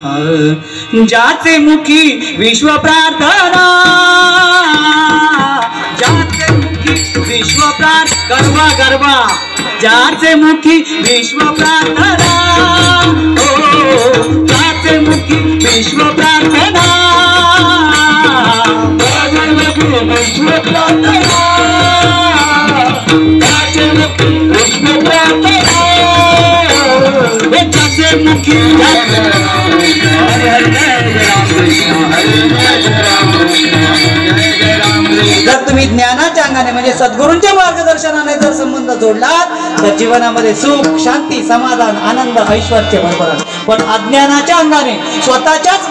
जाचे मुखी विश्व प्रार्थना, जाचे मुखी विश्व प्रार्थना, गरबा गरबा, जाचे मुखी विश्व प्रार्थना, जाचे मुखी विश्व प्रार्थना, जाचे मुखी विश्व प्रार्थना, जाचे मुखी विश्व प्रार्थना, जाचे मुखी जर तुम्ही ज्ञानाच्या अंगाने म्हणजे सद्गुरूंच्या मार्गदर्शनाने जर संबंध जोडलात तर जीवनामध्ये सुख, शांती, समाधान, आनंद, ऐश्वर्य भरभराट. पण अज्ञानाच्या अंगाने स्वतःच्याच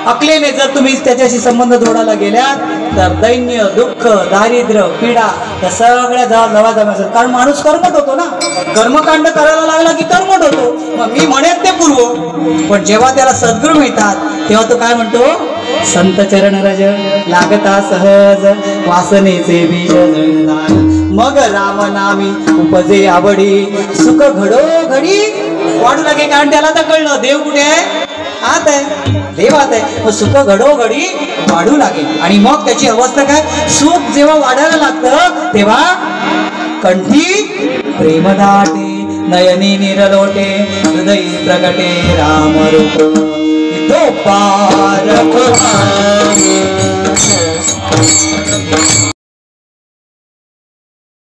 अकलेने जर तुम्ही त्याच्याशी संबंध जोडायला गेल्यात तर दैन्य, दुःख, दारिद्र्य, पीडा या सगळ्या जवळ असतात. कारण माणूस कर्मठ होतो ना, कर्मकांड करायला लागला की कर्मठ होतो. मग मी म्हणेन ते पूर्व, पण जेव्हा त्याला सद्गुरू मिळतात तेव्हा तो काय म्हणतो, संत चरण रज लागता सहज वासनेचे बीज मग राम नामी उपजे आवडी सुख घडोघडी वाढू लागे. कारण त्याला तर कळलं देव कुठे आहे, आत आहे, देव आत आहे. मग सुख घडोघडी वाढू लागेल आणि मग त्याची अवस्था काय, सुख जेव्हा वाढायला लागतं तेव्हा कंठी प्रेम दाटे नयनी निरलोटे हृदयी प्रगटे राम रूप तो पार